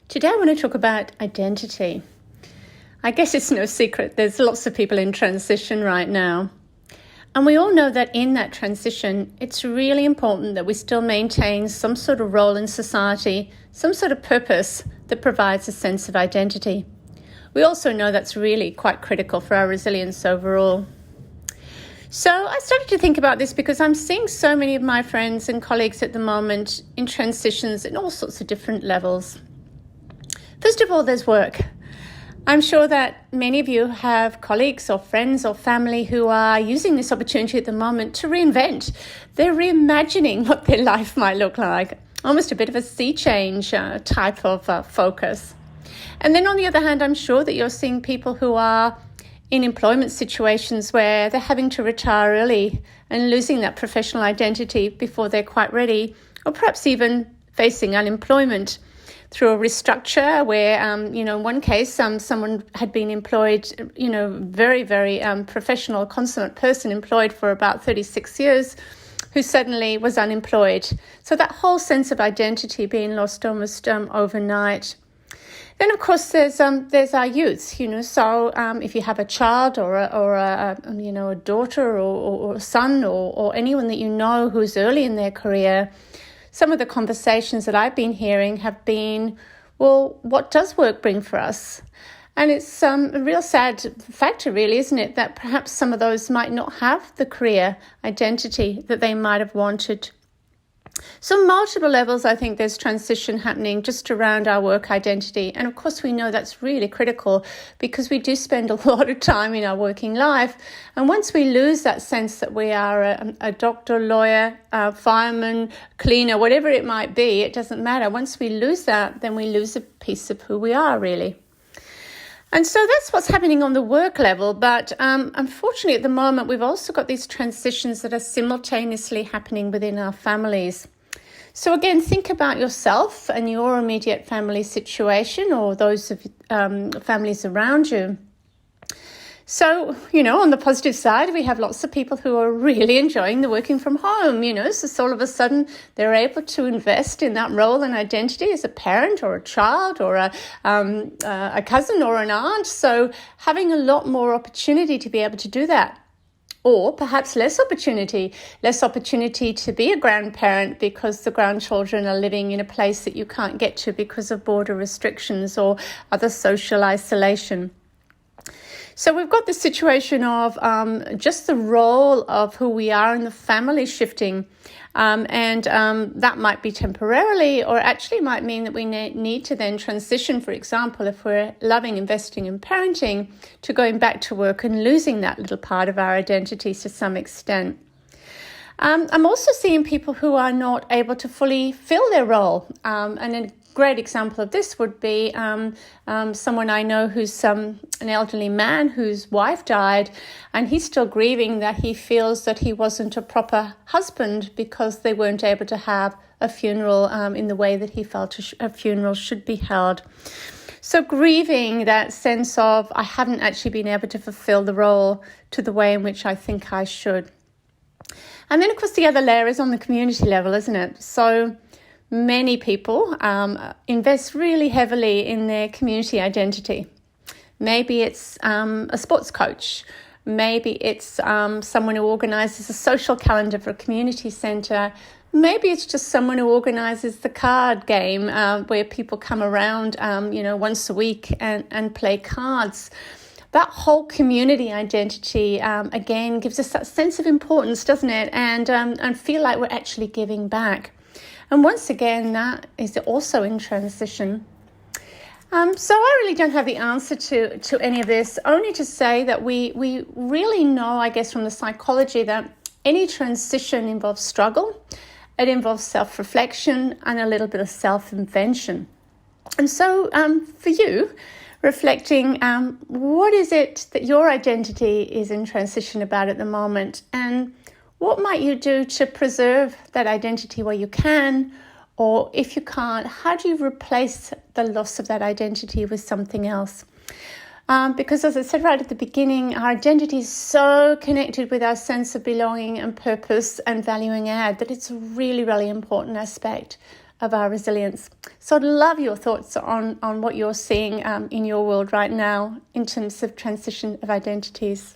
Today I want to talk about identity. I guess it's no secret there's lots of people in transition right now. And we all know that in that transition, it's really important that we still maintain some sort of role in society, some sort of purpose that provides a sense of identity. We also know that's really quite critical for our resilience overall. So I started to think about this because I'm seeing so many of my friends and colleagues at the moment in transitions in all sorts of different levels. First of all, there's work. I'm sure that many of you have colleagues or friends or family who are using this opportunity at the moment to reinvent. They're reimagining what their life might look like, almost a bit of a sea change type of focus. And then on the other hand, I'm sure that you're seeing people who are in employment situations where they're having to retire early and losing that professional identity before they're quite ready, or perhaps even facing unemployment through a restructure where, in one case, someone had been employed, very, very professional, consummate person employed for about 36 years, who suddenly was unemployed. So that whole sense of identity being lost almost overnight. Then, of course, there's our youth, so if you have a child or a daughter or a son or anyone that you know who's early in their career, some of the conversations that I've been hearing have been, well, what does work bring for us? And it's a real sad factor, really, isn't it, that perhaps some of those might not have the career identity that they might have wanted. So multiple levels, I think there's transition happening just around our work identity. And of course, we know that's really critical because we do spend a lot of time in our working life. And once we lose that sense that we are a doctor, lawyer, fireman, cleaner, whatever it might be, it doesn't matter. Once we lose that, then we lose a piece of who we are, really. And so that's what's happening on the work level. But unfortunately, at the moment, we've also got these transitions that are simultaneously happening within our families. So again, think about yourself and your immediate family situation or those of families around you. So, on the positive side, we have lots of people who are really enjoying the working from home, so all of a sudden they're able to invest in that role and identity as a parent or a child or a cousin or an aunt. So having a lot more opportunity to be able to do that. Or perhaps less opportunity to be a grandparent because the grandchildren are living in a place that you can't get to because of border restrictions or other social isolation. So we've got this situation of just the role of who we are in the family shifting. And that might be temporarily or actually might mean that we need to then transition, for example, if we're loving investing in parenting, to going back to work and losing that little part of our identity to some extent. I'm also seeing people who are not able to fully fill their role. And a great example of this would be someone I know who's an elderly man whose wife died, and he's still grieving that he feels that he wasn't a proper husband because they weren't able to have a funeral in the way that he felt a funeral should be held. So grieving that sense of I haven't actually been able to fulfill the role to the way in which I think I should. And then, of course, the other layer is on the community level, isn't it? So many people invest really heavily in their community identity. Maybe it's a sports coach. Maybe it's someone who organises a social calendar for a community centre. Maybe it's just someone who organises the card game where people come around, once a week and play cards. That whole community identity, again, gives us that sense of importance, doesn't it? And feel like we're actually giving back. And once again, that is also in transition. So I really don't have the answer to any of this, only to say that we really know, I guess, from the psychology that any transition involves struggle. It involves self-reflection and a little bit of self-invention. And so for you, reflecting, what is it that your identity is in transition about at the moment? And what might you do to preserve that identity where you can? Or if you can't, how do you replace the loss of that identity with something else? Because as I said right at the beginning, our identity is so connected with our sense of belonging and purpose and valuing add that it's a really, really important aspect of our resilience. So I'd love your thoughts on what you're seeing in your world right now in terms of transition of identities.